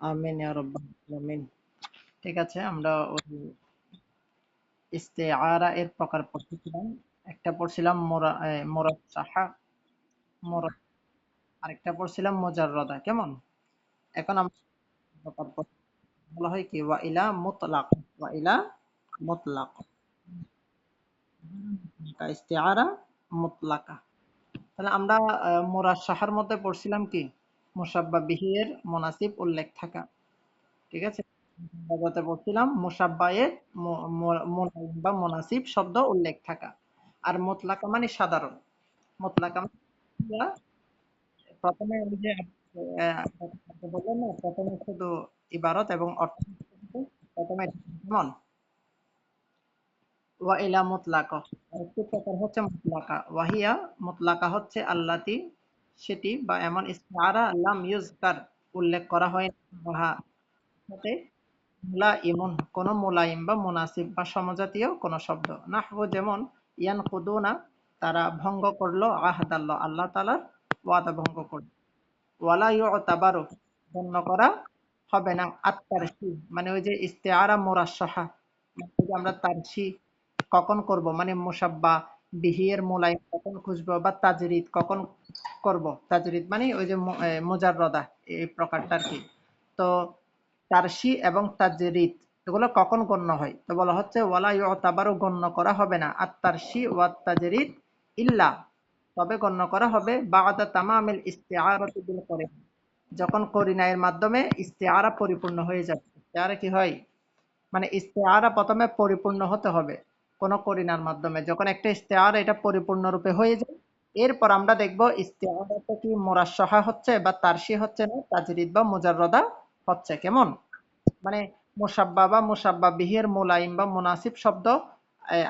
আমিন ইয়া রাব্বাল আলামিন। ঠিক আছে, আমরা ওই ইস্তেআরা এর প্রকার পড়ছিলাম। একটা পড়ছিলাম মুরাশশাহা, মুরা- আরেকটা পড়ছিলাম মুজাররাদা। কেমন? এখন আমরা প্রকার বলা হয় কি ওয়া ইলা মুতলাক, ওয়া ইলা মুতলাক, ইস্তেআরা মুতলাকা। তাহলে আমরা মুরাশশাহার মধ্যে পড়ছিলাম কি মুসাব্বা বিহি এর মুনাসিব উল্লেখ থাকা। ঠিক আছে, মুসাব্বাতে পড়ছিলাম মুসাব্বায়ের মুনাইব বা মুনাসিব শব্দ উল্লেখ থাকা। আর মুতলাকা মানে সাধারণ। মুতলাকা মানে আমরা প্রথমে ওই যে বললেন না, প্রথমে শুধু ইবারত এবং অর্থ প্রথমে যেমন ওয়া ইলা মুতলাকা, আরেকটি প্রকার হচ্ছে মুতলাকা। ওয়াহিয়া মুতলাকা হচ্ছে আল্লাতি সেটি বা এমন ইস্তারা লাম ইউজকার উল্লেখ করা হয় না সাথে মুলাইমুন কোন মুলাইম বা মুনাসিব বা সমজাতীয় কোন শব্দ। নাহবু যেমন ইয়ানকুদুনা তারা ভঙ্গ করলো আহদাল্লাহ আল্লাহ তাআলার ওয়াদা ভঙ্গ করলো। ওয়ালা ইউতাবারু গণ্য করা হবে না। আত-তারসি মানে ওই যে ইস্তেআরা মুরাশশাহা, মানে ওই যে আমরা তারসি কখন করব, মানে মুসাব্বা বিহি এর মুলাইম কখন খুঁজবো বা তাজরিদ কখন করব। তাজরিদ মানে ওই যে মুজাররদা এই প্রকারটা আর কি। তো তারসি এবং তাজরিদ এগুলো কখন গণ্য হয়? তো বলা হচ্ছে ওয়ালা ইউতাবারু গণ্য করা হবে না আত-তারসি ওয়াত তাজরিদ ইল্লা তবে গণ্য করা হবে বা'দা তামামিল ইস্তিআরাতি বিল করিনা, যখন করিনা এর মাধ্যমে ইস্তিআরা পরিপূর্ণ হয়ে যাবে। ইস্তিআরা কি হয়? মানে ইস্তেআরা প্রথমে পরিপূর্ণ হতে হবে কোন করিনার মাধ্যমে। যখন একটা ইস্তেআরা এটা পরিপূর্ণ রূপে হয়ে যায়, এরপর আমরা দেখব ইস্তেআরাটা কি মুরাশশাহা হচ্ছে বা তারসি হচ্ছে না তাজরিদ বা মুজাররদা হচ্ছে। কেমন? মানে মুসাব্বা বা মুসাব্বা বিহির মুলাইম বা মুনাসিব শব্দ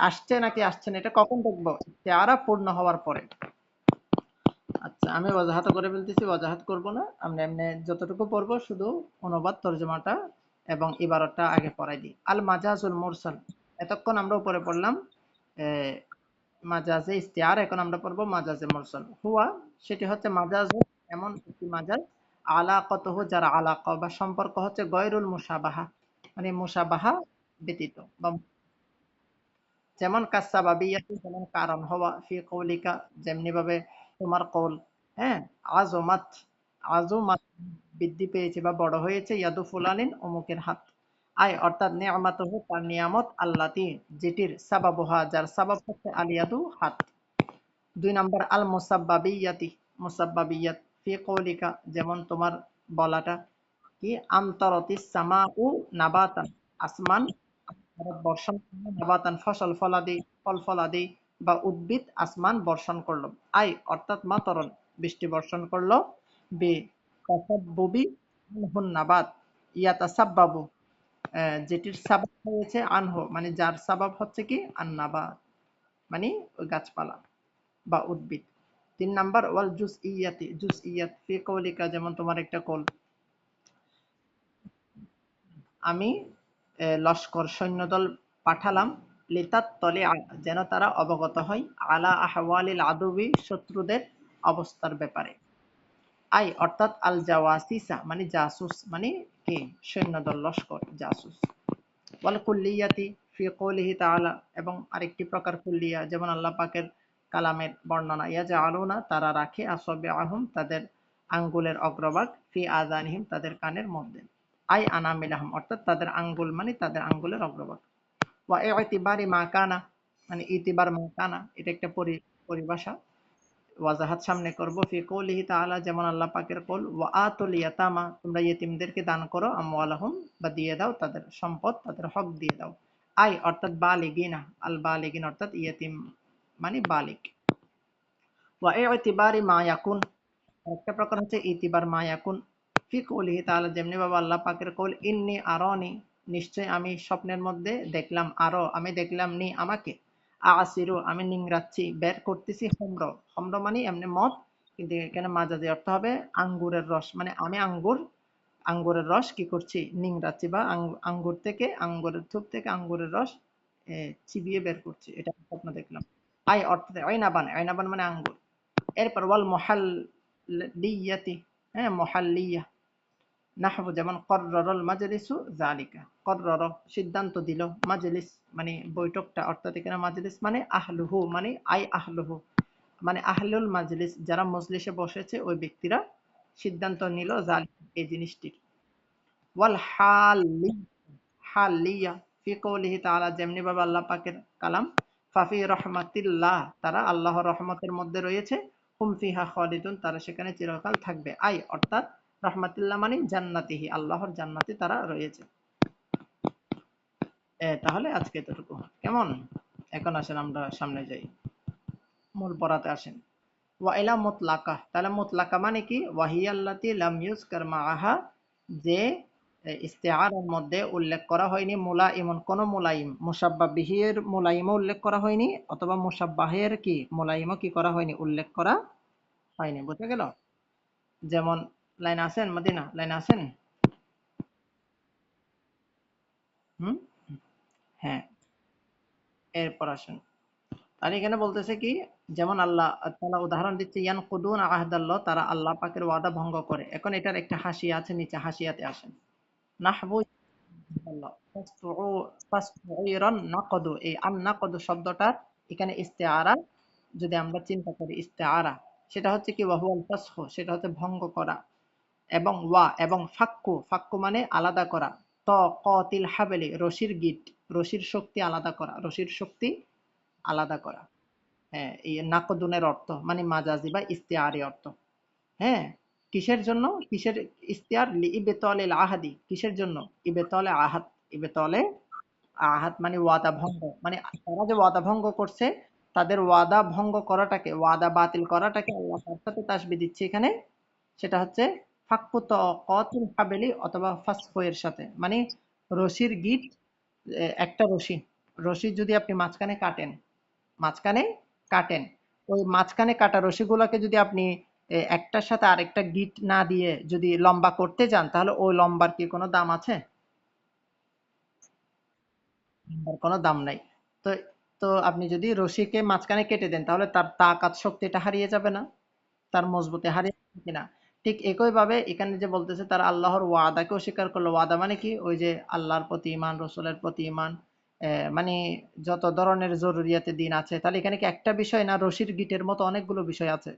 আসছে নাকি আসছে না, এটা কখন দেখব? ইস্তেআরা পূর্ণ হওয়ার পরে। আচ্ছা, আমি ওয়াজাহাত করে ফেলতেছি, ওয়াজাহাত করব না। আমরা এমনি যতটুকু পড়বো শুধু অনুবাদ তর্জমাটা এবং ইবারতটা আগে পড়াই দিই। আল মাজাজুল মুরসাল, এতক্ষণ আমরা উপরে পড়লাম মাজাজে ইস্তিআর, এখন আমরা পড়বো মাজাজে মুরসাল। হুয়া সেটি হচ্ছে মাজাজ এমন একটি মাজাজ আলাকাতহু যার আলাকা বা সম্পর্ক হচ্ছে গয়রুল মুসাবাহা, মানে মুসাবাহা ব্যতীত বা যেমন কাসাবাবিয়াতি যেমন কারণ হওয়া ফি কৌলিকা যেমনি ভাবে তোমার কৌল, হ্যাঁ, আজমাত, আজমাত বৃদ্ধি পেয়েছে বা বড় হয়েছে ইয়াদু ফুলানিন অমুকের হাত। আয় অর্থাৎ নিয়ামাতহু তার নিয়ামত আল্লাতি যেটির সাবাবুহা যার সাবাব হচ্ছে আলিয়াদু হাত। দুই নাম্বার আল মুসাব্বাবিয়াতি, মুসাব্বাবিয়াত ফি কৌলিকা যেমন তোমার বলাটা কি আমতারাতিস সামাউ নাবাতান আসমান বর্ষণ করলো, নাবাতান ফসল ফলাদি ফল ফলাদি বা উদ্ভিদ আসমান বর্ষণ করলো। আই অর্থাৎ মাতরন বৃষ্টি বর্ষণ করলো। বে তাসাব্বুবি আনহুন নাবাত ইয়াতাসাব্বাবু যেটির সাবাব হয়েছে আনহু মানে যার সাবাব হচ্ছে কি আন্নাবাত মানে ওই গাছপালা বা উদ্ভিদ। তিন নাম্বার ওয়াল জুজইয়াতি, জুজইয়াত ফি কওলিকা যেমন তোমার একটা কল আমি লস্কর সৈন্যদল পাঠালাম লিতাত তলে যেন তারা অবগত হয় আলা আহওয়ালিল আদুবি শত্রুদের অবস্থার ব্যাপারে। আই অর্থাৎ আল জাওয়াসিসা মানে জাসুস মানে কি সৈন্যদল লস্কর জাসুস। ওয়াল কুল্লিয়াতি ফি কওলিহি তাআলা এবং আরেকটি প্রকার কুল্লিয়া যেমন আল্লাহ পাকের কালামের বর্ণনা ইয়াজআলুনা তারা রাখে আসাবিআহুম তাদের আঙ্গুলের অগ্রভাগ ফি আযানিহিম তাদের কানের মধ্যে। আই আনামিলাহুম অর্থাৎ তাদের আঙ্গুল মানে তাদের আঙ্গুলের অগ্রভাগ। ওয়া ইতিবারি মা কানা মানে ইতিবার মা কানা এটা একটা পরিভাষা। ওয়াজাহাত সামনে করব ফি কওলিহি তাআলা যেমন আল্লাহ পাকের কল ওয়া আতুল ইয়াতামা তোমরা ইয়েতিমদেরকে দান করো আমওয়ালাহুম বা দিয়ে দাও তাদের সম্পদ তাদের হক দিয়ে দাও। আই অর্থাৎ বালিগিনা আল বালিগিন অর্থাৎ ইয়েতিম মানে বালিক। ওয়া ইতিবারি মা ইয়াকুন আরেকটা প্রকার হচ্ছে ইতিবার মা ইয়াকুন ফি কওলিহি তাআলা যেমনি ভাবে আল্লাহ পাকের কল ইন্নী আরানি নিশ্চয় আমি স্বপ্নের মধ্যে দেখলাম আরো আমি দেখলাম নি আমাকে আসিরু আমি নিংড়াচ্ছি বের করতেছি হম্র, হম্র মানে এমনি মদ, কিন্তু এখানে মাজাজি অর্থ হবে আঙ্গুরের রস, মানে আমি আঙ্গুরের রস কি করছি নিংড়াচ্ছি বা আঙ্গুর থেকে আঙ্গুরের থুপ থেকে আঙ্গুরের রস চিবিয়ে বের করছি, এটা স্বপ্ন দেখলাম। আই অর্থাৎ আইনাবান, আইনাবান মানে আঙ্গুর। এরপর ওয়াল মুহাল্লিয়াতি, হ্যাঁ মুহাল্লিয়া নাহবু যেমন কর্ররল মাজলিসু জালিকা, কর্রর সিদ্ধান্ত দিল, মাজলিস মানে বৈঠকটা, অর্থাৎ এখানে মাজলিস মানে আহলুহু মানে আই আহলুহু মানে আহলুল মাজলিস, যারা মজলিসে বসেছে ওই ব্যক্তিরা সিদ্ধান্ত নিল জালিকা এই জিনিসটির। ওয়াল হালি, হালিয়া ফি কওলিহি তাআলা, যেমনি ভাবে আল্লাহ পাকের কালাম, ফাফি রহমাতিল্লাহ, তারা আল্লাহর রহমতের মধ্যে রয়েছে, হুম ফিহা খালিদুন, তারা সেখানে চিরকাল থাকবে। আই অর্থাৎ রহমাতিল্লাহ মানে জান্নাতিহি, আল্লাহর জান্নাতে তারা রয়েছে। তাহলে আজকে এতটুকু কেমন? এখন আসেন আমরা সামনে যাই, মূল পড়াতে আসেন। ওয়া ইলা মুতলাকা, তাহলে মুতলাকা মানে কি? ওয়াহিয়াল্লাতি লাম ইউজকার মাআহা, যে ইস্তেআরার মধ্যে উল্লেখ করা হয়নি মুলাইমুন, কোন মুলাইম, মুসাব্বা বিহির মুলাইমও উল্লেখ করা হয়নি, অথবা মুসাব্বাহের কি মুলাইমও কি করা হয়নি, উল্লেখ করা হয়নি। বুঝা গেল? যেমন লাইন আছেন মদিনা, লাইন আছেন? হুম, হ্যাঁ, এরপর আসেন। আর এখানে বলতেছে কি, যেমন আল্লাহ তাআলা উদাহরণ দিচ্ছে, ইয়ানকুদুন আহদাল্লাহ, তারা আল্লাহ পাকের ওয়াদা ভঙ্গ করে। এখন এটার একটা হাসিয়া আছে, নিচে হাসিয়াতে আসেন। নাহবু আল্লাহ, ফাসতুইরান নাকদু, এই আন নাকদু শব্দটার এখানে ইস্তেআরা, যদি আমরা চিন্তা করি ইস্তেআরা, সেটা হচ্ছে কি ওয়াহুয়াল ফাসখু, সেটা হচ্ছে ভঙ্গ করা। এবং ওয়া এবং ফাক্কু, ফাক্কু মানে আলাদা করা। ত কতিল হাবেলি, রশির গিট, রশির শক্তি আলাদা করা, রশির শক্তি আলাদা করা। হ্যাঁ, এই নাকদুনের অর্থ মানে মাজাজি বা ইস্তেআরি অর্থ। হ্যাঁ, কিসের জন্য? কিসের ইস্তেআর? লিইবতালিল আহাদি, কিসের জন্য? ইবতালে আহাদ, ইবতালে আহাদ মানে ওয়াদা ভঙ্গ, মানে তারা যে ওয়াদা ভঙ্গ করছে, তাদের ওয়াদা ভঙ্গ করাটাকে, ওয়াদা বাতিল করাটাকে আল্লাহ তার সাথে তাসবি দিচ্ছে এখানে। সেটা হচ্ছে ফাক্কু তাওকাতিল হাবলি, অথবা ফাসখু এর সাথে, মানে রশির গিঁট, একটা রশি, রশি যদি আপনি মাঝখানে কাটেন, মাঝখানে কাটেন, ওই মাঝখানে কাটা রশিগুলোকে যদি আপনি একটার সাথে আরেকটা গিঁট না দিয়ে যদি লম্বা করতে যান, তাহলে ওই লম্বার কি কোনো দাম আছে? লম্বার কোনো দাম নাই। তো তো আপনি যদি রশিকে মাঝখানে কেটে দেন, তাহলে তার তাকাত শক্তিটা হারিয়ে যাবে না? তার মজবুতি হারিয়ে যাবে কিনা? ঠিক একইভাবে এখানে যে বলতেছে তারা আল্লাহর ওয়াদাকে অস্বীকার করলো। ওয়াদা মানে কি? ওই যে আল্লাহর প্রতি ঈমান, রসুলের প্রতি ঈমান, মানে যত ধরনের জরুরিয়াতে দিন আছে। তাহলে এখানে কি একটা বিষয় না, রশির গিঁটের মতো অনেকগুলো বিষয় আছে।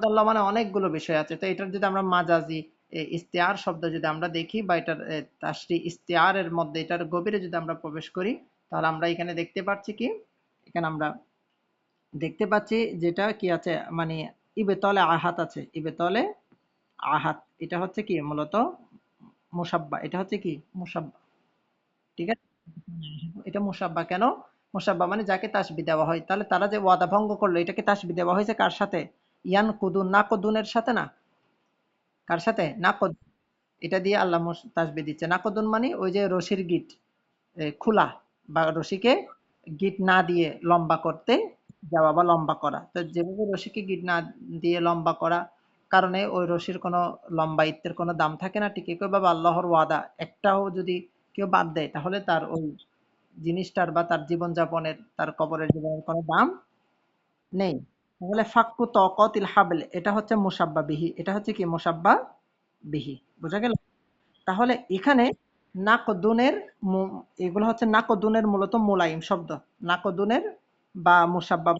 আল্লাহ মানে অনেকগুলো বিষয় আছে। তো এটার যদি আমরা মাজাজি ইস্তেআর শব্দ যদি আমরা দেখি, বা এটার তাশরী ইস্তেআরের মধ্যে এটার গভীরে যদি আমরা প্রবেশ করি, তাহলে আমরা এখানে দেখতে পাচ্ছি কি, এখানে আমরা দেখতে পাচ্ছি যেটা কি আছে, মানে ইবেতলে আহাত আছে, ইবেতলে আহাত, এটা হচ্ছে কি মূলত মুসাব্বা, এটা হচ্ছে কি মুসাব্বা। ঠিক আছে, এটা মুসাব্বা কেন? মুসাব্বা মানে যাকে তাসবি দেওয়া হয়। তাহলে তারা যে ওয়াদা ভঙ্গ করলো, এটাকে তাসবি দেওয়া হয়েছে কার সাথে? ইয়ান কুদুন, না কুদুনের সাথে না, কার সাথে? না কদ, এটা দিয়ে আল্লাহ তাসবি দিচ্ছে। না কদুন মানে ওই যে রশির গিট খোলা, বা রশিকে গিট না দিয়ে লম্বা করতে যাওয়া বা লম্বা করা। তো যেভাবে রশিকে গিট না দিয়ে লম্বা করা কারণে ওই রশির কোনো লম্বায়িত্বের কোনো দাম থাকে না, ঠিক একইভাবে আল্লাহর ওয়াদা একটাও যদি কেউ বাদ দেয়, তাহলে তার ওই জিনিসটার বা তার জীবনযাপনের, তার কবরের জীবনের কোনো দাম নেই। তাহলে ফাক্কু তকাতিল হাবল, এটা হচ্ছে মুসাব্বা বিহি, এটা হচ্ছে কি মুসাব্বা বিহি। বোঝা গেল? তাহলে এখানে নাকদুনের এগুলো হচ্ছে নাকদুনের মূলত মোলায়েম শব্দ। নাকদুনের বা মুসাব্বা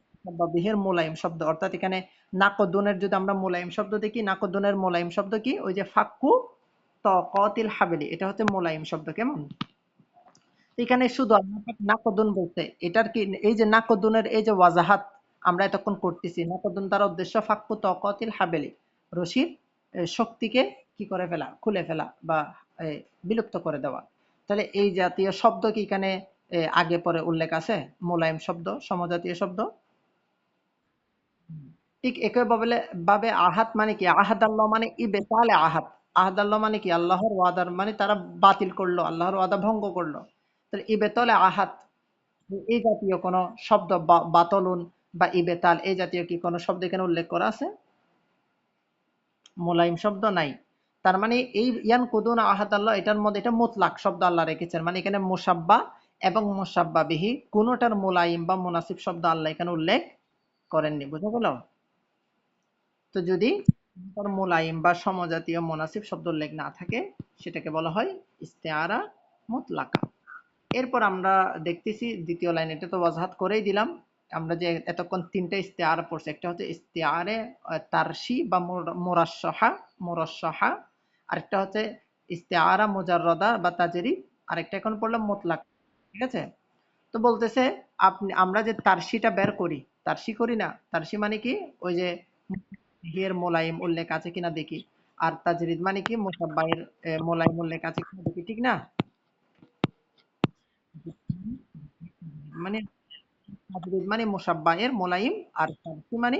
বিহের মোলায়েম শব্দ, অর্থাৎ এখানে নাকদুনের যদি আমরা মোলায়েম শব্দ দেখি, নাকদুনের মোলায়েম শব্দ কি? ওই যে ফাক্কু তকাতিল হাবলি, এটা হচ্ছে মোলায়েম শব্দ। কেমন? এখানে শুধু আল্লাহ পাক নাকদুন বলছে, এটার কি এই যে নাকদুনের এই যে ওয়াজাহাত আমরা এতক্ষণ করতেছি, নাকদুন তার উদ্দেশ্য ফাক্কু তকাতিল হাবেলি, রশির শক্তিকে কি করে ফেলা, খুলে ফেলা, বা এ, বিলুপ্ত করে দেওয়া। তাহলে এই জাতীয় শব্দ কি এখানে আগে পরে উল্লেখ আছে? মোলায়েম শব্দ, সমজাতীয় শব্দ। ঠিক একইভাবে ভাবে আহাত মানে কি? আহাদ আল্লাহ মানে ইবেতালে আহাত। আহাদ আল্লাহ মানে কি? আল্লাহর ওয়াদার মানে তারা বাতিল করলো, আল্লাহর ওয়াদা ভঙ্গ করলো। তাহলে ইবেতলে আহাত, এই জাতীয় কোন শব্দ, বাতলুন বা ইবেতাল, এই জাতীয় কি কোন শব্দ এখানে উল্লেখ করা আছে? মোলায়েম শব্দ নাই। তার মানে এই ইয়ান কুদুন আহাদ আল্লাহ, এটার মধ্যে এটা মুতলাক শব্দ আল্লাহ রেখেছেন, মানে এখানে মুসাব্বা এবং মুসাব্বা বিহি কোনটার মোলায়েম বা মুনাসিব শব্দ আল্লাহ এখানে উল্লেখ করেননি। বুঝা গেল? তো যদি তার মোলায়েম বা সমজাতীয় মুনাসিব শব্দ উল্লেখ না থাকে সেটাকে বলা হয় ইস্তেআরা মুতলাকা। এরপর আমরা দেখতেছি দ্বিতীয় লাইন, এটা তো ওয়াজাহাত করেই দিলাম। আমরা যে এতক্ষণ তিনটা ইস্তেআরা পড়ছি, একটা হচ্ছে ইস্তেআরে তারশি বা মুরাশশাহা, আরেকটা হচ্ছে ইস্তেআরা মুজাররদা বা তাজরিদ, আরেকটা এখন পড়লাম মুতলাক। ঠিক আছে? তো বলতেছে আমরা যে তারশিটা বের করি, তারশি করি না, তারশি মানে কি, ওই যে বিয়ের মোলায়েম উল্লেখ আছে কিনা দেখি, আর তাজরিদ মানে কি মুসাব্বাহের মোলায়েম উল্লেখ আছে কিনা দেখি, ঠিক না? মানে তাজরিদ মানে মুসাব্বা এর মোলায়েম, আর তারশি মানে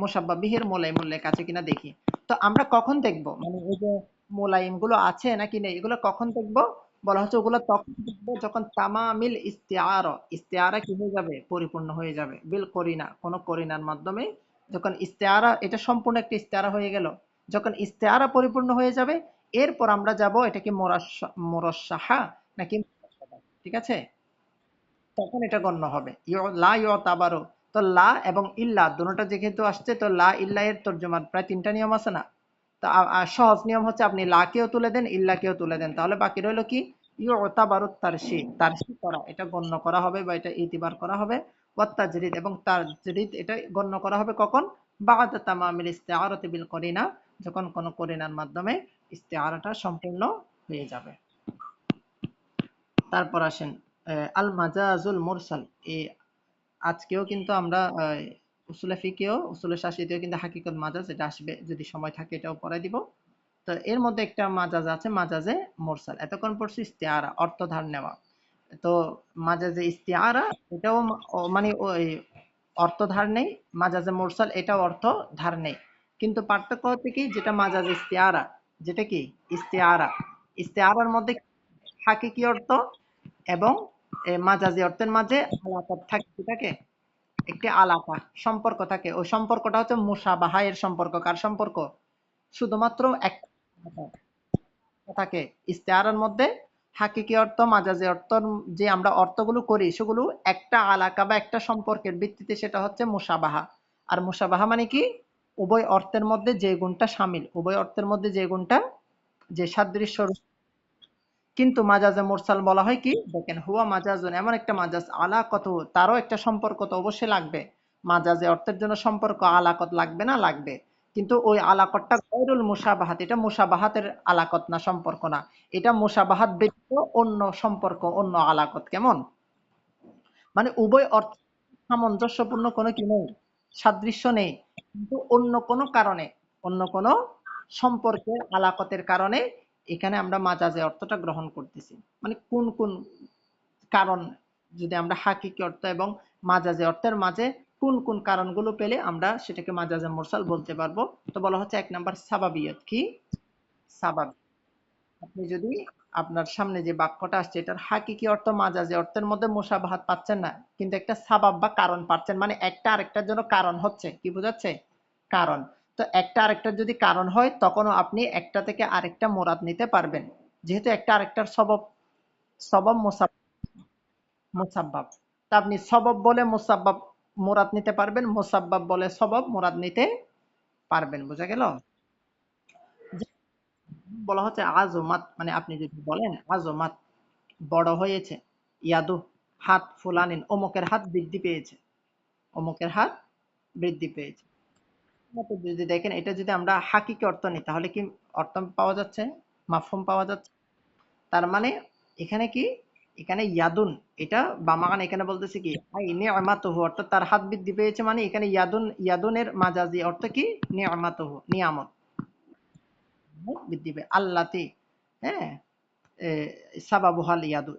মুসাব্বা বিহের মোলায়েম উল্লেখ আছে কিনা দেখি। তো আমরা কখন দেখব মানে এই যে মোলায়েম গুলো আছে নাকি নেই, এগুলো কখন দেখব? বলা হচ্ছে ওগুলো তখন দেখবো যখন তামামিল ইস্তিআরা, ইস্তিআরা কি হয়ে যাবে, পরিপূর্ণ হয়ে যাবে, বিল করিনা, কোন করিনার মাধ্যমে। যখন ইস্তিআরা এটা সম্পূর্ণ একটা ইস্তিআরা হয়ে গেল, যখন ইস্তিআরা পরিপূর্ণ হয়ে যাবে, এরপর আমরা যাব এটা কি মুরাশশাহা নাকি মুরাশশাদা, ঠিক আছে? তখন এটা গণ্য হবে। লা ইউতাবারু, তো লা এবং ইল্লা দুটোটা যেহেতু আসছে, তো লা ইল্লা এর তর্জমার প্রায় তিনটা নিয়ম আছে না? তো সহজ নিয়ম হচ্ছে আপনি লা কেও তুলে দেন, ইল্লা কেও তুলে দেন, তাহলে বাকি রইল কি ইউতাবারু তারশি, তারশি করা, এটা গণ্য করা হবে বা এটা ইতিবার করা হবে। ওয়াত তাজরিদ, এবং তাজরিদ এটা গণ্য করা হবে কখন? বা'দা তামামিল ইস্তিআরাতি বিল করিনা, যখন কোন করিনার মাধ্যমে ইস্তিআরাটা সম্পূর্ণ হয়ে যাবে। তারপর আসেন আল মাজাজুল মুরসাল। এই আজকেও কিন্তু আমরা উসুলে ফিকেও উসুলে শাসিতেও কিন্তু হাকিকত মাজাজ এটা আসবে, যদি সময় থাকে এটাও পড়াই দিব। তো এর মধ্যে একটা মাজাজ আছে, মাজাজে মুরসাল। এতক্ষণ পড়ছি ইস্তিআরা, অর্থ ধার নেওয়া। তো মাজাজে ইস্তিআরা এটাও মানে ওই অর্থ ধার নেই, মাজাজে মুরসাল এটাও অর্থ ধার নেই। কিন্তু পার্থক্য হচ্ছে কি, যেটা মাজাজ ইস্তিআরা, যেটা কি ইস্তিআরা, ইস্তিআরার মধ্যে হাকিকি অর্থ এবং মাজাজি অর্থের মাঝে আলাকাত থাকে, কি থাকে, একটি আলাকা সম্পর্ক থাকে। ওই সম্পর্কটা হচ্ছে মুসাবাহা এর সম্পর্ক। কার সম্পর্ক? শুধুমাত্র একটা থাকে ইস্তেআরার মধ্যে। হাকিকি অর্থ মাজাজি অর্থ যে আমরা অর্থগুলো করি সেগুলো একটা আলাকা বা একটা সম্পর্কের ভিত্তিতে, সেটা হচ্ছে মুসাবাহা। আর মুসাবাহা মানে কি, উভয় অর্থের মধ্যে যে গুণটা শামিল, উভয় অর্থের মধ্যে যে গুণটা, যে সাদৃশ্য। কিন্তু মাজাজে মুরসাল বলা হয় কি, দেখেন, হুয়া মাজাজুন এমন একটা মাজাজ, আলাকত তারও একটা সম্পর্ক তো অবশ্যই লাগবে। মাজাজে অর্থের জন্য সম্পর্ক, আলাকত লাগবে না, লাগবে। কিন্তু ওই আলাকতটা গায়রুল মুসাবাহাত, এটা মুসাবাহাতের আলাকত না, সম্পর্ক না। এটা মুসাবাহাত ব্যতীত অন্য সম্পর্ক, অন্য আলাকত। কেমন? মানে উভয় অর্থ সামঞ্জস্যপূর্ণ কোনো কি নেই, সাদৃশ্য নেই, কিন্তু অন্য কোনো কারণে, অন্য কোনো সম্পর্কের আলাকতের কারণে এখানে আমরা মাজাজে অর্থটা গ্রহণ করতেছি। মানে কোন কোন কারণ, যদি আমরা হাকিকি অর্থ এবং মাজাজে অর্থের মাঝে কোন কোন কারণগুলো পেলে আমরা সেটাকে মাজাজে মুরসাল বলতে পারবো। তো বলা হচ্ছে এক নাম্বার সাবাবিয়ত। কি সাবাব? আপনি যদি আপনার সামনে যে বাক্যটা আসছে এটার হাকিকি অর্থ মাজাজি অর্থের মধ্যে মুসাবাহাত পাচ্ছেন না, কিন্তু একটা সাবাব বা কারণ পাচ্ছেন, মানে একটা আরেকটার জন্য কারণ হচ্ছে, কি বোঝাচ্ছে? কারণ। তো একটা আরেকটার যদি কারণ হয় তখনও আপনি একটা থেকে আরেকটা মোরাদ নিতে পারবেন, যেহেতু একটা আরেকটার সবব, সবব মুসাব্বাব। তা আপনি সবব বলে মুসাব্বাব মোরাদ নিতে পারবেন, মুসাব্বাব বলে সবব মোরাদ নিতে পারবেন। বোঝা গেল? বলা হচ্ছে আজমাত, মানে আপনি যদি বলেন আজমাত, বড় হয়েছে, ইয়াদু হাত ফুলানিন, অমুকের হাত বৃদ্ধি পেয়েছে, অমুকের হাত বৃদ্ধি পেয়েছে। তো যদি দেখেন এটা যদি আমরা হাকিকি অর্থ নিই তাহলে কি অর্থ পাওয়া যাচ্ছে, মাফহুম পাওয়া যাচ্ছে। তার মানে এখানে কি, এখানে ইয়াদুন, এটা বামাগান এখানে বলতেছে কি আই নি'মাতুহু, অর্থাৎ তার হাত বৃদ্ধি পেয়েছে, মানে এখানে ইয়াদুন, ইয়াদুনের মাজাজি অর্থ কি, নি'মাতুহু, নিয়ামত বৃদ্ধি পেয়ে, আল্লাতি, হ্যাঁ, এ সাবাবুহাল ইয়াদু,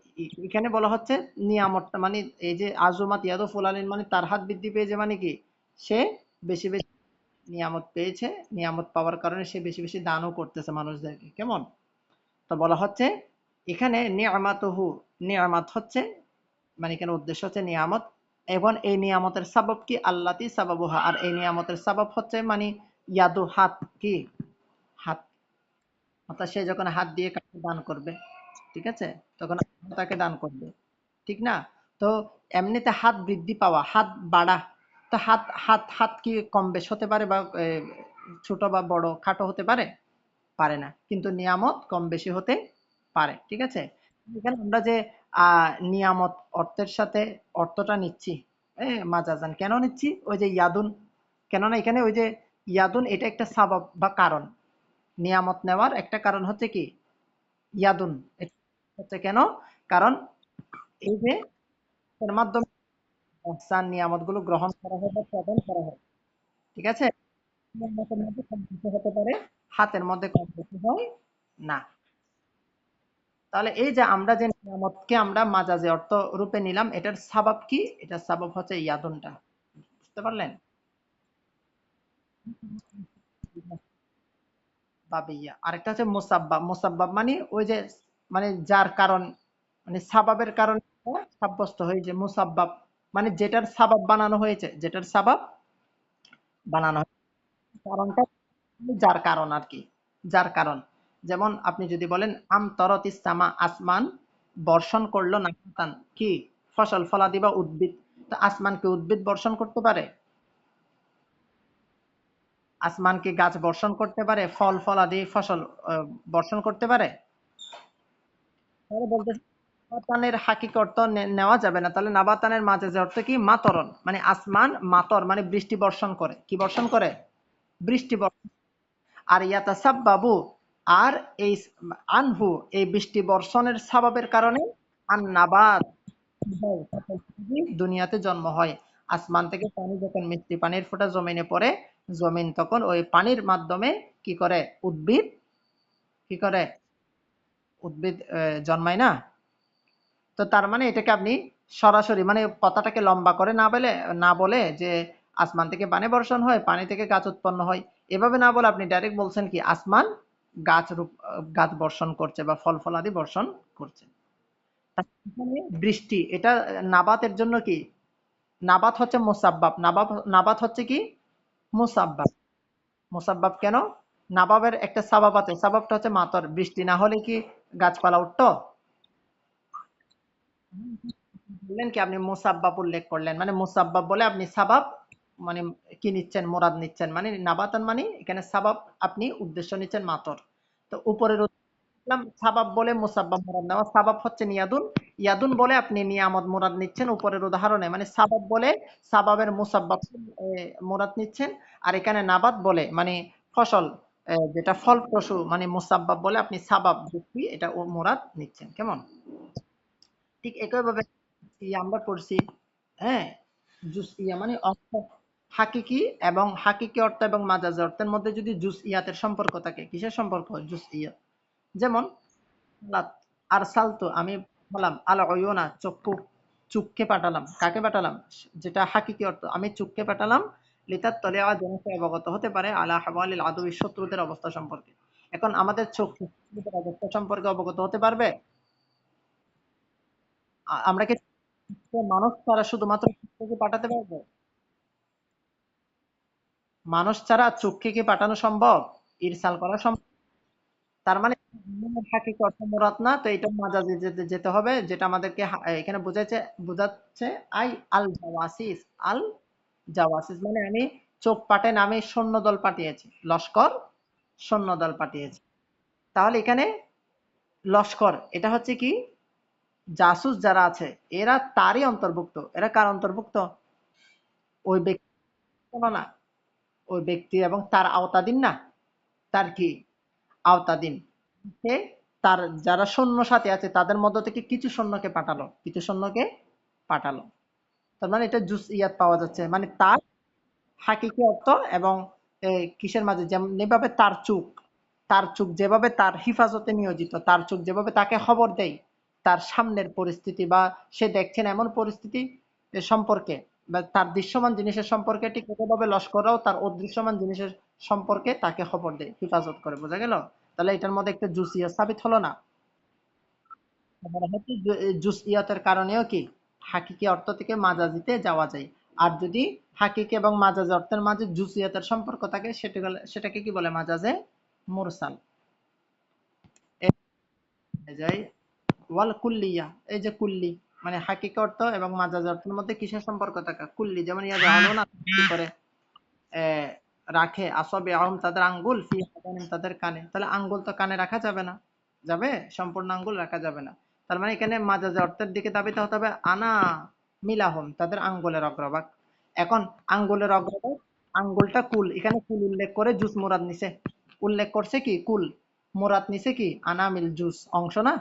এখানে বলা হচ্ছে নিয়ামতটা, মানে এই যে আজুমাত ইয়াদু ফুলানিন, মানে তার হাত বৃদ্ধি পেয়েছে, মানে কি সে বেশি বেশি নিয়ামত পেয়েছে, নিয়ামত পাওয়ার কারণে সে বেশি বেশি দানও করতেছে মানুষদেরকে। কেমন? তো বলা হচ্ছে এখানে নিয়ামাতুহু, নিয়ামত হচ্ছে, মানে এখানে উদ্দেশ্য হচ্ছে নিয়ামত, এবং এই নিয়ামতের সাবাব কি, আল্লাতি সাবাবুহা, আর এই নিয়ামতের সাবাব হচ্ছে মানে ইয়াদু, হাত, কি হাত। অর্থাৎ সে যখন হাত দিয়ে কাউকে দান করবে, ঠিক আছে, তখন আল্লাহ তাকে দান করবে, ঠিক না? তো এমনিতে হাত বৃদ্ধি পাওয়া, হাত বাড়া, তো হাত হাত হাত কি কম বেশ হতে পারে বা ছোট বা বড় খাটো হতে পারে? পারে না। কিন্তু নিয়ামত কম বেশি হতে পারে। ঠিক আছে? এখানে আমরা যে নিয়ামত অর্থের সাথে অর্থটা নিচ্ছি, মাজাজান কেন নিচ্ছি? ওই যে ইয়াদুন, কেননা এখানে ওই যে ইয়াদুন এটা একটা সাবাব বা কারণ। নিয়ামত নেওয়ার একটা কারণ হচ্ছে কি? ইয়াদুন। এটা হচ্ছে কেন? কারণ এই যে এর মাধ্যমে ইহসান নিয়ামতগুলো গ্রহণ করা হয় বা প্রদান করা হয়। ঠিক আছে? নিয়ামতের মধ্যে কম বেশি হতে পারে, হাতের মধ্যে কম বেশি হয় না। তাহলে এই যে আমরা যে নিয়ামতকে আমরা মাজাজে অর্থ রূপে নিলাম, এটার সাবাব কি? এটার সাবাব হচ্ছে ইয়াদুনটা। বুঝতে পারলেন? বাবিয়া। আরেকটা হচ্ছে মুসাব্বাব। মুসাব্বাব মানে ওই যে মানে যার কারণ, মানে সাবাবের কারণে সাব্যস্ত হয় যে মুসাব্বাব, মানে যেটার সাবাব বানানো হয়েছে, যেটার সাবাব বানানো হয়েছে, কারণটা যার কারণ আর কি, যার কারণ। যেমন আপনি যদি বলেন আমতরতিস সামা, আসমান বর্ষণ করলো নাবাতান, কি ফসল ফলাদি বা উদ্ভিদ। তো আসমান কি উদ্ভিদ বর্ষণ করতে পারে? আসমান কি গাছ বর্ষণ করতে পারে? ফল ফলাদি ফসল বর্ষণ করতে পারে? তাহলে বলতেছে নাবাতানের হাকিক অর্থ নেওয়া যাবে না। তাহলে নাবাতানের মাঝে যে অর্থ কি? মাতরন, মানে আসমান মাতর মানে বৃষ্টি বর্ষণ করে। কি বর্ষণ করে? বৃষ্টি বর্ষণ। আর ইয়াতাসাব্বাবু, আর এই আনহু, এই বৃষ্টি বর্ষণের সাবাবের কারণে আর নাবাত দুনিয়াতে জন্ম হয়। আসমান থেকে পানি যখন মিষ্টি পানির ফোঁটা জমিনে পড়ে, জমিন তখন ওই পানির মাধ্যমে কি করে? উদ্ভিদ কি করে? উদ্ভিদ জন্মায় না? তো তার মানে এটাকে আপনি সরাসরি মানে কথাটাকে লম্বা করে না বলে যে আসমান থেকে পানি বর্ষণ হয়, পানি থেকে গাছ উৎপন্ন হয়, এভাবে না বলে আপনি ডাইরেক্ট বলছেন কি আসমান গাছ বর্ষণ করছে বা ফল ফলাদি বর্ষণ করছে। এখানে বৃষ্টি এটা নাবাতের জন্য কি? নাবাত হচ্ছে মুসাব্বাব, নাবাত হচ্ছে কি? মুসাব্বাব। মুসাব্বাব কেন? নাবাবের একটা সাবাব আছে, সাবাবটা হচ্ছে মাতর। বৃষ্টি না হলে কি গাছপালা উঠতো? বললেন কি আপনি মুসাব্বাব উল্লেখ করলেন, মানে মুসাব্বাব বলে আপনি সাবাব মানে কি নিচ্ছেন? মুরাদ নিচ্ছেন, মানে নাবাতান মানে এখানে সাবাব আপনি উদ্দেশ্য নিচ্ছেন মাতর। তো উপরের সাবাব বলে মুসাব্বাব মুরাদ নেওয়া। সাবাব হচ্ছে নিয়াদুন, ইয়াদুন বলে আপনি নিয়ামত মুরাদ নিচ্ছেন উপরের উদাহরণে, মানে সাবাব বলে সাবাবের মুসাব্বাব মুরাদ নিচ্ছেন। আর এখানে নাবাত বলে মানে ফসল, যেটা ফলপ্রসূ মানে মুসাব্বাব বলে আপনি সাবাব এটা মুরাদ নিচ্ছেন। কেমন? ঠিক একইভাবে আমরা পড়ছি, হ্যাঁ, জুজইয়া মানে অর্থ হাকিকি, এবং হাকিকি অর্থ এবং মাজাজি অর্থের মধ্যে যদি জুজইয়াতের সম্পর্ক থাকে, কিসের সম্পর্ক? জুজইয়া। যেমন লাত আরসালতু, আমি বললাম আল অয়ুনা, চুককে পাঠালাম। কাকে পাঠালাম? যেটা হাকিকি অর্থ, আমি চুককে পাঠালাম লিতাত তলিয়া, যেন সে অবগত হতে পারে আলা হাওয়ালিল আদুই, শত্রুদের অবস্থা সম্পর্কে। এখন আমাদের চোখ শত্রুদের অবস্থা সম্পর্কে অবগত হতে পারবে? আমরা কি মানুষ ছাড়া শুধুমাত্র চোখকে পাঠাতে পারবো? মানুষ ছাড়া চোখকে কি পাঠানো সম্ভব? ইরসাল করা সম্ভব? তার মানে হাকিকি অর্থ মুরাদ না, তো এটা মাজাজে যেতে যেতে হবে, যেটা আমাদেরকে এখানে বোঝাচ্ছে আই আল জাওয়াসিস। আল জাওয়াসিস মানে আমি চোখ পাঠাই না, আমি সৈন্যদল পাঠিয়েছি, লস্কর সৈন্যদল পাঠিয়েছি। তাহলে এখানে লস্কর এটা হচ্ছে কি? জাসুস যারা আছে এরা তারই অন্তর্ভুক্ত। এরা কার অন্তর্ভুক্ত? ওই ব্যক্তি না, ওই ব্যক্তি এবং তার আওতাধীন না, তার কি আওতাধীন। সে তার যারা সৈন্য সাথী আছে তাদের মধ্য থেকে কিছু সৈন্যকে পাঠালো, কিছু সৈন্যকে পাঠালো। তার মানে এটা জুজইয়াত পাওয়া যাচ্ছে, মানে তার হাকিকি অর্থ এবং কিসের মাঝে, যেমন এভাবে তার চোখ যেভাবে তার হিফাজতে নিয়োজিত, তার চোখ যেভাবে তাকে খবর দেয় তার সামনের পরিস্থিতি বা সে দেখছেন এমন পরিস্থিতি সম্পর্কে বা তার দৃশ্যমান জিনিসের সম্পর্কে, ঠিক একইভাবে লস্কররাও তার অদৃশ্যমান জিনিসের সম্পর্কে তাকে খবর দেয়, হিফাজত করে। বোঝা গেল? তাহলে এটার মধ্যে একটা জুসিয়ত সাবিত হলো না? বলা হচ্ছে জুসইয়াতের কারণেও কি হাকিকি অর্থ থেকে মাজাজিতে যাওয়া যায়। আর যদি হাকিকি এবং মাজাজি অর্থের মাঝে জুসইয়াতের সম্পর্ক থাকে সেটাকে কি বলে? মাজাজে মুরসাল। যায় ওয়াল কুল্লিয়া, এই যে কুল্লি মানে হাকিকি অর্থ এবং মাজাজি অর্থের মধ্যে কিসের সম্পর্ক থাকে? কুল্লি। যেমন ইয়া জানো না কি করে রাখে আসাবিআহুম তাদের আঙ্গুল ফি আযানিহিম তাদের কানে, তাহলে আঙ্গুল তো কানে রাখা যাবে না, যাবে? সম্পূর্ণ আঙ্গুল রাখা যাবে না। তার মানে এখানে মাজাজে অর্থের দিকে ধাবিত হতে হবে আনা মিলাহুম তাদের আঙ্গুলের অগ্রভাগ। এখন আঙ্গুলের অগ্রভাগ, আঙ্গুলটা কুল, এখানে কুল উল্লেখ করে জুস মুরাদ নিছে, উল্লেখ করছে কি কুল, মুরাদ নিছে কি আনামিল জুস অংশ না।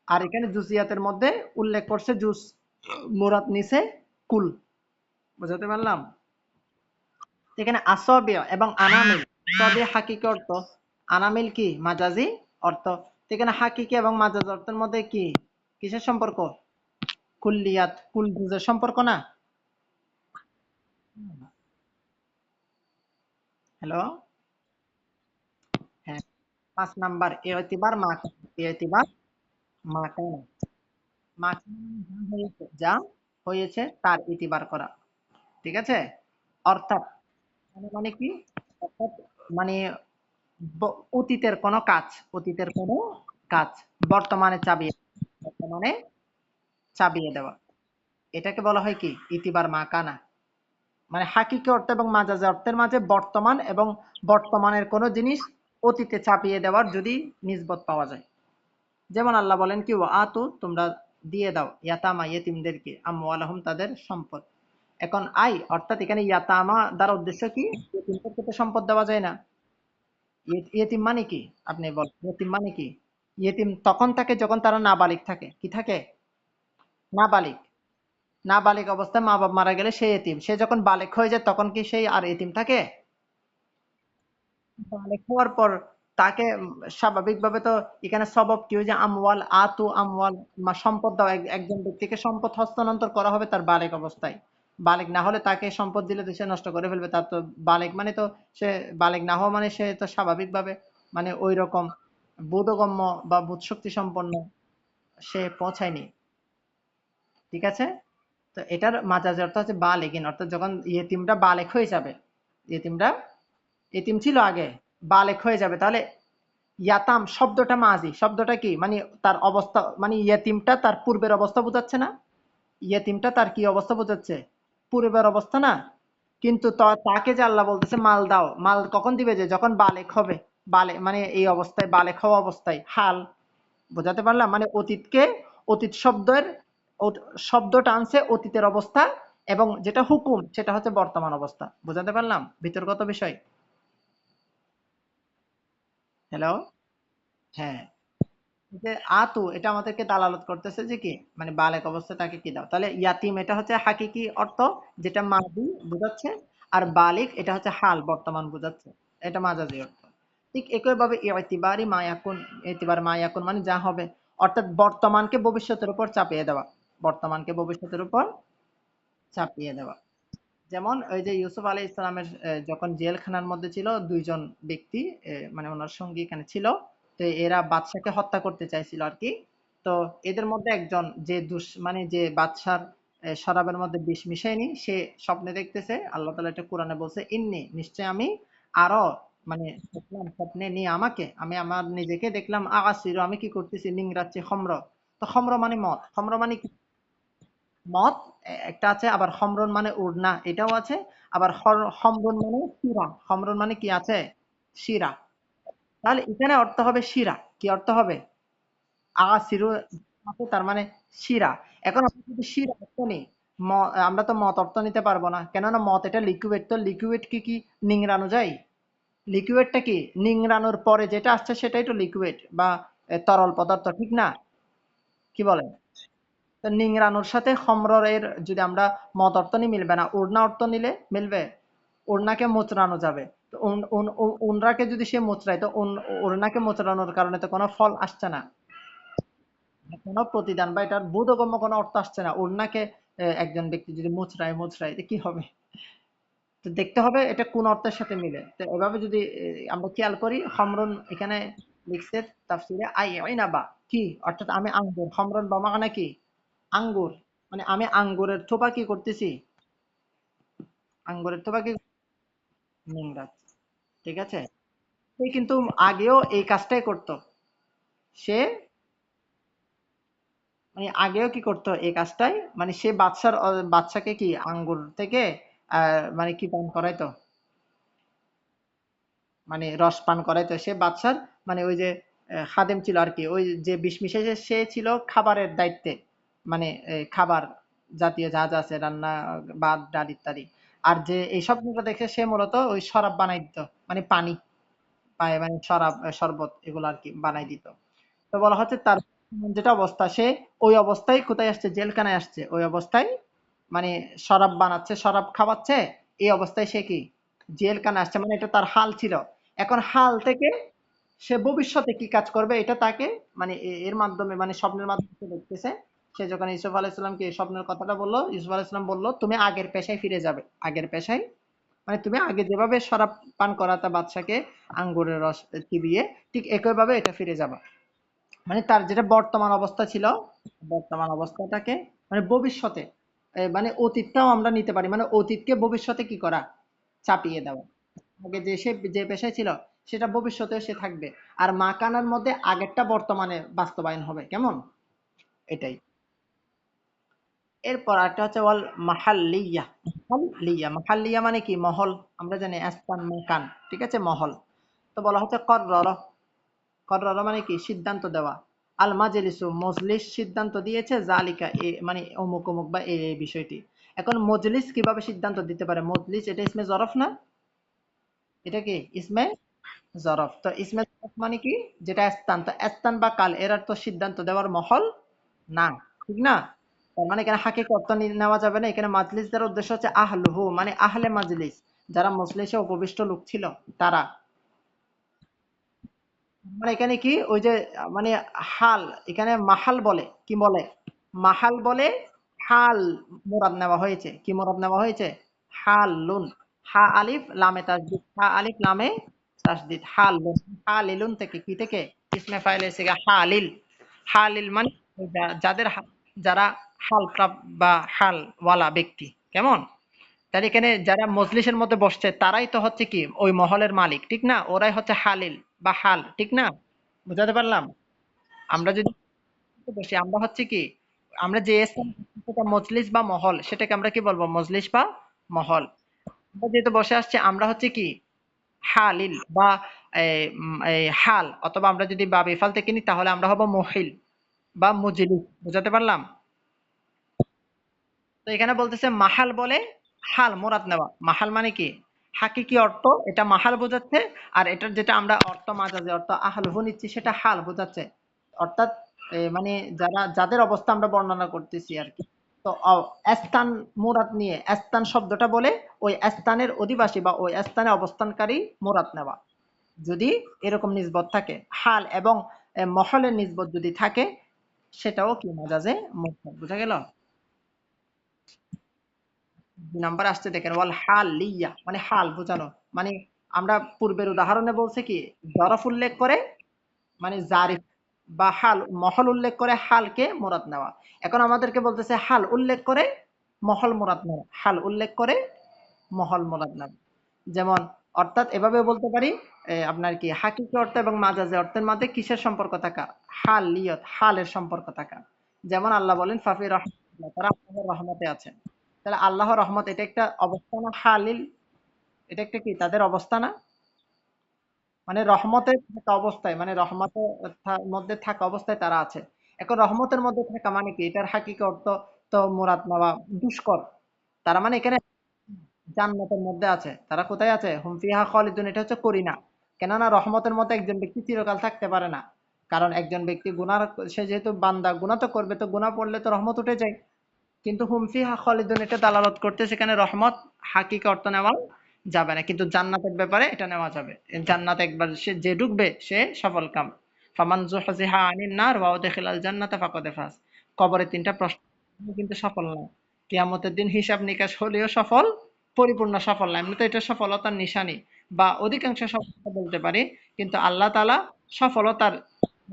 আর এখানে জুসিয়াতের মধ্যে উল্লেখ করছে জুস, মুরাদ নিছে কুল। বুঝাতে পারলাম? এখানে আসবিয়া এবং আনামিল, সবই হাকিকি অর্থ, আনামিল কি মাজাজি অর্থ। এখানে হাকিকি এবং মাজাজি অর্থের মধ্যে কি কিসের সম্পর্ক? কুল্লিয়াত, কুল জুজের সম্পর্ক না। হ্যালো, হ্যাঁ। 5 নাম্বার এতিবার মা, এতিবার মা কেন, মা যা হয়েছে, যা হয়েছে তার ইতিবার করা। ঠিক আছে? অর্থাৎ মানে মানে কি, অর্থাৎ মানে অতীতের কোনো কাজ, অতীতের কোনো কাজ বর্তমানে চাবিয়ে, বর্তমানে চাবিয়ে দেওয়া, এটাকে বলা হয় কি ইতিবার মা কানা। মানে হাকিকি অর্থ এবং মাজাজি অর্থের মাঝে বর্তমান এবং বর্তমানের কোনো জিনিস অতীতে চাপিয়ে দেওয়ার যদি নিসবত পাওয়া যায়। যেমন আল্লাহ বলেন কি ওয়া আতু তোমরা দিয়ে দাও ইয়াতামা ইয়েতিমদেরকে আমওয়ালাহুম তাদের সম্পদ। এখন আই অর্থাৎ এখানে ইয়াতামা দ্বারা উদ্দেশ্য কি, ইয়েতিমদেরকে তো সম্পদ দেওয়া যায় না। ইয়েতিম মানে কি, আপনি বল ইয়েতিম মানে কি? ইয়েতিম তখন থাকে যখন তারা নাবালিগ থাকে, কি থাকে, নাবালিগ। নাবালিগ অবস্থায় মা বাবা মারা গেলে সে এতিম, সে যখন বালেক হয়ে যায় তখন কি সেই আর এতিম থাকে? বালেক হওয়ার পর তাকে স্বাভাবিকভাবে তো এখানে সবব কি ওই যে আমওয়াল আতু আমওয়াল, সম্পদ দাও, একজন ব্যক্তিকে সম্পদ হস্তান্তর করা হবে তার বালেক অবস্থায়। বালেক না হলে তাকে সম্পদ দিলে তো সে নষ্ট করে ফেলবে, তার তো বালেক মানে তো সে বালেক না হওয়া মানে সে তো স্বাভাবিকভাবে মানে ওই রকম বোধগম্য বা বোধশক্তি সম্পন্ন সে পৌঁছায়নি। ঠিক আছে? তো এটার মাজাজ অর্থ হচ্ছে বালেগিন, অর্থাৎ যখন ইয়েতিমরা বালেক হয়ে যাবে, ইয়েতিমরা এতিম ছিল আগে, বালেক হয়ে যাবে, তাহলে ইয়াতাম শব্দটা মাজি, শব্দটা কি মানে তার অবস্থা, মানে ইয়েতিমটা তার পূর্বের অবস্থা বোঝাচ্ছে না, ইয়েতিমটা তার কি অবস্থা বোঝাচ্ছে, পূর্বের অবস্থা না। কিন্তু তাকে যে আল্লাহ বলতেছে মাল দাও, মাল কখন দিবে, যে যখন বালেক হবে, বালে মানে এই অবস্থায় বালেক হওয়া অবস্থায়, হাল। বোঝাতে পারলাম? মানে অতীতকে, অতীত শব্দের শব্দটা আনছে অতীতের অবস্থা, এবং যেটা হুকুম সেটা হচ্ছে বর্তমান অবস্থা। বোঝাতে পারলাম বিতর্কত বিষয়? হ্যালো, হ্যাঁ। যে আতু এটা আমাদেরকে দালালত করতেছে যে কি মানে বালেক অবস্থায় তাকে কি দাও, তাহলে ইয়াতিম এটা হচ্ছে হাকিকি অর্থ যেটা মাজি বোঝাচ্ছে, আর বালিক এটা হচ্ছে হাল বর্তমান বোঝাচ্ছে, এটা মাজাজি অর্থ। ঠিক একইভাবে ইতিবারি মায়াকুন, ইতিবার মায়াকুন মানে যা হবে, অর্থাৎ বর্তমানকে ভবিষ্যতের উপর চাপিয়ে দেওয়া, বর্তমানকে ভবিষ্যতের উপর চাপিয়ে দেওয়া। যেমন ওই যে ইউসুফ আলাইহিস সালামের যখন জেলখানার মধ্যে ছিল দুইজন ব্যক্তি, মানে ওনার সঙ্গী এখানে ছিল, তো এরা বাদশাকে হত্যা করতে চাইছিল আর কি। তো এদের মধ্যে একজন যে মানে যে বাদশার শরাবের মধ্যে বিষ মিশায়নি, সে স্বপ্নে দেখতেছে, আল্লাহ তাআলা এটা কোরআনে বলছে ইন্নী নিশ্চয় আমি আরো মানে দেখলাম স্বপ্নে নিয়ে আমাকে, আমি আমার নিজেকে দেখলাম আগাসিরু আমি কি করতেছি নিংরাচ্ছি খম্র। তো খম্র মানে মদ, খম্র মানে কি মদ একটা আছে, আবার হমরন মানে উড়না এটাও আছে, আবার হমরন মানে শিরা, হমরন মানে কি আছে শিরা। তাহলে এখানে অর্থ হবে শিরা, কি অর্থ হবে সিরু আছে, তার মানে শিরা। এখন আমরা যদি শিরা অর্থ নিই, আমরা তো মত অর্থ নিতে পারবো না, কেননা মত এটা লিকুইড, তো লিকুইড কি নিংড়ানো যায়? লিকুইডটা কি নিংড়ানোর পরে যেটা আসছে সেটাই তো লিকুইড বা তরল পদার্থ, ঠিক না? কি বলেন? তো নিংড়ানোর সাথে খমরের যদি আমরা মদ অর্থ নিই মিলবে না, ওড়না অর্থ নিলে মিলবে, ওড়নাকে মোচড়ানো যাবে। তো উনরাকে যদি সে মোচড়ায়, তো ওড়নাকে মোচড়ানোর কারণে তো কোনো ফল আসছে না, কোনো প্রতিদান বা এটার বোধগম্য কোনো অর্থ আসছে না। ওড়নাকে একজন ব্যক্তি যদি মোচড়ায় মোচড়ায় তো কি হবে? তো দেখতে হবে এটা কোন অর্থের সাথে মিলে। তো এভাবে যদি আমরা খেয়াল করি, হমরুন এখানে লিখছে তাফসিরে আইনাবা কি, অর্থাৎ আমি আঙ্গুর, হমরুন বা মানা কি আঙ্গুর, মানে আমি আঙ্গুরের থোপা কি করতেছি, আঙ্গুরের থোপা কি নিংড়াচ্ছি। ঠিক আছে? সে কিন্তু আগেও এই কাজটাই করতো, সে মানে আগেও কি করতো এই কাজটাই, মানে সে বাচ্চাকে কি আঙ্গুর থেকে মানে কি পান করাইতো, মানে রস পান করাইতো। সে বাদশার মানে ওই যে খাদেম ছিল আর কি, ওই যে বিষ মিশাইছে সে ছিল খাবারের দায়িত্বে, মানে খাবার জাতীয় যা যা আছে রান্না, ভাত ডাল ইত্যাদি। আর যে এই স্বপ্নটা দেখে সে মূলত ওই শরাব বানাই দিত, মানে পানি পায়, মানে শরাব শরবত এগুলো আর কি বানাই দিত। তো বলা হচ্ছে তার যেটা অবস্থা, সে ওই অবস্থায় কোথায় আসছে, জেলখানায় আসছে, ওই অবস্থায় মানে শরাব বানাচ্ছে, শরাব খাওয়াচ্ছে, এই অবস্থায় সে কি জেলখানায় আসছে, মানে এটা তার হাল ছিল। এখন হাল থেকে সে ভবিষ্যতে কি কাজ করবে এটা তাকে মানে এর মাধ্যমে, মানে স্বপ্নের মাধ্যমে সে দেখতেছে। সে যখন ইউসুফ আলাইহিসসালামকে এই স্বপ্নের কথাটা বললো, ইউসুফ আলাইহিসসালাম বললো তুমি আগের পেশায় ফিরে যাবে, আগের পেশায়, মানে তুমি আগে যেভাবে শরাব পান করাতা বাদশাকে আঙ্গুরের রস চিবিয়ে, ঠিক একইভাবে এটা ফিরে যাবা। মানে তার যেটা বর্তমান অবস্থা ছিল, বর্তমান অবস্থাটাকে মানে ভবিষ্যতে, মানে অতীতটাও আমরা নিতে পারি, মানে অতীতকে ভবিষ্যতে কি করা, চাপিয়ে দেওয়া। আগে যে সে যে পেশায় ছিল সেটা ভবিষ্যতে সে থাকবে, আর মাকানার মধ্যে আগেরটা বর্তমানে বাস্তবায়ন হবে, কেমন, এটাই। এরপর একটা হচ্ছে ওয়াল মাহাল্লিয়া। মাহাল্লিয়া, মাহাল্লিয়া মানে কি মহল, আমরা জানি স্থান মাকান, ঠিক আছে, মহল। তো বলা হচ্ছে কর্রর, কর্রর মানে কি সিদ্ধান্ত দেওয়া। আল মাজলিসু মজলিস সিদ্ধান্ত দিয়েছে, জালিকা এ মানে অমুক অমুক বা এই বিষয়টি। এখন মজলিস কিভাবে সিদ্ধান্ত দিতে পারে, মজলিস এটা ইসমে জরফ না, এটা কি ইসমে জরফ। তো ইসমে জরফ মানে কি, যেটা স্থান, তো স্থান বা কাল এর তো সিদ্ধান্ত দেওয়ার মহল না, ঠিক না। তার মানে এখানে হাকিক অর্থ নেওয়া যাবে না। এখানে মাজলিস দ্বারা উদ্দেশ্য হচ্ছে আহলুহু, মানে আহলে মাজলিস, যারা মজলিসে উপবিষ্ট লোক ছিল তারা। মানে এখানে কি ওই যে মানে হাল, এখানে মাহাল বলে কি বলে, মাহাল বলে হাল মোরাদ নেওয়া হয়েছে, কি মোরাদ নেওয়া হয়েছে, হাল লুন, হা আলিফ লামে তাসদিদ, হা আলিফ লামে তাসদিদ, হাল লুন, হালিলুন থেকে কি থেকে ইসমে ফাইল এসে গিয়ে হালিল। হালিল মানে যাদের যারা হাল প্রাপ্ত বা হাল ওয়ালা ব্যক্তি, কেমন। তাহলে এখানে যারা মজলিসের মধ্যে বসছে তারাই তো হচ্ছে কি ওই মহলের মালিক, ঠিক না, ওরাই হচ্ছে হালিল বা হাল, ঠিক না। বুঝাতে পারলাম। আমরা যদি বসি আমরা হচ্ছে কি, আমরা যে স্থানে সেটা মজলিস বা মহল, সেটাকে আমরা কি বলবো, মজলিস বা মহল। আমরা যেহেতু বসে আসছি আমরা হচ্ছে কি হালিল বা এই হাল, অথবা আমরা যদি বা বেফাল থেকে নিই তাহলে আমরা হব মহিল বা মজলিস। বুঝাতে পারলাম। তো এখানে বলতেছে মাহাল বলে হাল মোরাদ নেওয়া। মাহাল মানে কি হাকিকি অর্থ, এটা মাহাল বোঝাচ্ছে। আর এটার যেটা আমরা অর্থ মাজাজি অর্থ আহলহু নিচ্ছি সেটা হাল বোঝাচ্ছে। অর্থাৎ মানে যারা যাদের অবস্থা আমরা বর্ণনা করতেছি আর কি। তো স্থান মুরাদ নিয়ে স্থান শব্দটা বলে ওই স্থানের অধিবাসী বা ওই স্থানে অবস্থানকারী মুরাদ নেওয়া। যদি এরকম নিসবত থাকে হাল এবং মহলের নিসবত যদি থাকে, সেটাও কি মাজাজে মুরসাল। বুঝা গেল। ২ নাম্বার আসছে দেখেন ওয়াল হালিয়া মানে হাল বোঝানো। মানে আমরা পূর্বের উদাহরণে বলছে কি জরফ উল্লেখ করে মানে জারিফ বা হাল মহল উল্লেখ করে হালকে মুরাদ নেওয়া। এখন আমাদেরকে বলতেছে হাল উল্লেখ করে মহল মুরাদ নেওয়া। হাল উল্লেখ করে মহল মুরাদ নেওয়া। যেমন অর্থাৎ এভাবে বলতে পারি আপনার কি হাকিকি অর্থ এবং মাজাজি অর্থের মধ্যে কিসের সম্পর্ক থাকা? হালিয়ত, হালের সম্পর্ক থাকা। যেমন আল্লাহ বলেন ফাফি রাহমাতিল্লাহ, তারা আল্লাহর রহমতে আছেন। তাহলে আল্লাহর রহমত এটা একটা অবস্থা না, হালিল এটা একটা কি তাদের অবস্থা না, মানে রহমতে থাকা অবস্থায়, মানে রহমতের মধ্যে থাকা অবস্থায় তারা আছে। এখন রহমতের মধ্যে থাকা মানে কি, এটার হাকিকি অর্থ তো মুরাদ নেওয়া দুষ্কর। তারা মানে এখানে জান্নাতের মধ্যে আছে। তারা কোথায় আছে, হুম ফিহা খালিদুন, এটা হচ্ছে করিনা। কেননা রহমতের মধ্যে একজন ব্যক্তি চিরকাল থাকতে পারে না। কারণ একজন ব্যক্তি গুনার, সে যেহেতু বান্দা গুনাহ তো করবে, তো গুনাহ পড়লে তো রহমত উঠে যায়। কিন্তু হুম ফিহা খালিদুন এটা দালালত করতে সেখানে রহমত হাকিকি অর্থ নেওয়া যাবে না, কিন্তু জান্নাতের ব্যাপারে এটা নেওয়া যাবে। জান্নাত একবার সে যে ঢুকবে সে সফল কাম। ফামান যুহজিহা আনিন নার ওয়া উদখিলাল জান্নাতা ফাকাদ ফাজ। কবরে ৩টা প্রশ্ন কিন্তু সফল না। কিয়ামতের দিন হিসাব নিকাশ হলেও সফল, পরিপূর্ণ সফল না। এমনিতে এটা সফলতার নিশানি বা অধিকাংশ সফলতা বলতে পারি। কিন্তু আল্লাহ তাআলা সফলতার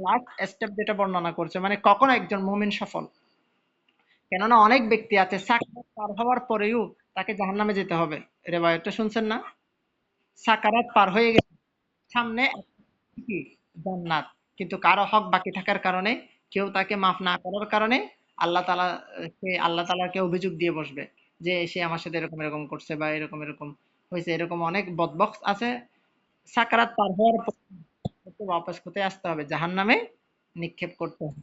লাস্ট স্টেপ যেটা বর্ণনা করছে, মানে কখন একজন মুমিন সফল। কেননা অনেক ব্যক্তি আছে সাকরাত পার হওয়ার পরেও তাকে জাহান্নামে যেতে হবে। রেওয়ায়াতটা শুনছেন না? সাকারাত পার হয়ে গেছে, সামনে কি জান্নাত, কিন্তু কারো হক বাকি থাকার কারণে, কেউ তাকে মাফ না করার কারণে আল্লাহ তাআলা সে আল্লাহ তাআলাকে অভিযোগ দিয়ে বসবে যে সে আমার সাথে এরকম এরকম করছে বা এরকম এরকম হয়েছে। এরকম অনেক বদবক্স আছে সাকারাত পার হওয়ার পর ওকে ওয়াপস কোথায় আসতে হবে? জাহান্নামে নিক্ষেপ করতে হবে।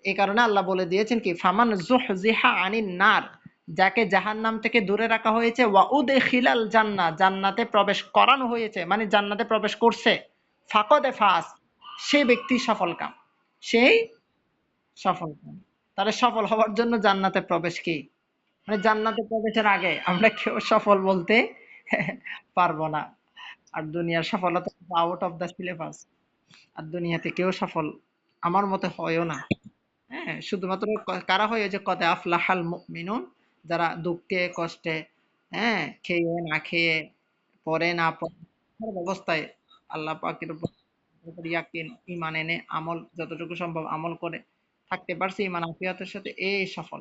এই কারণে আল্লাহ বলে দিয়েছেন কি ফামান জুহজিহা আনিন নার, যাকে জাহান্নাম থেকে দূরে রাখা হয়েছে, ওয়া উদখিলাল জান্নাহ, জান্নাতে প্রবেশ করানো হয়েছে, মানে জান্নাতে প্রবেশ করছে, ফাকাদে ফাস, সে ব্যক্তি সফল কাম, সেই সফল কাম। তাহলে সফল হওয়ার জন্য জান্নাতে প্রবেশ কি? মানে জান্নাতে প্রবেশের আগে আমরা কেউ সফল বলতে পারবো না। আর দুনিয়ার সফলতা আউট অফ দ্য সিলেবাস। আর দুনিয়াতে কেউ সফল আমার মতে হয়ও না। হ্যাঁ, শুধুমাত্র কারা হয়? ওই যে কদ আফলাহাল মুমিনুন, যারা দুঃখে কষ্টে, হ্যাঁ, খেয়ে না খেয়ে, পরে না পড়ে, সব অবস্থায় আল্লাহ পাকের উপর ইয়াকিন, ঈমান এনে আমল যতটুকু সম্ভব আমল করে থাকতে পারছে ঈমান আফিয়াতের সাথে, এই সফল।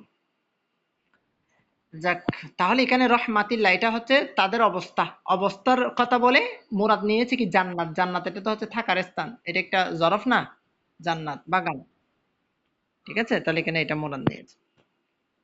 যাক, তাহলে এখানে রহমাতিল্লাহ এটা হচ্ছে তাদের অবস্থা। অবস্থার কথা বলে মুরাদ নিয়েছে কি জান্নাত। জান্নাত এটা তো হচ্ছে থাকার স্থান। এটা একটা জরফ না? জান্নাত বাগান। ঠিক আছে? তাহলে এখানে এটা মুরাদ নিয়েছে।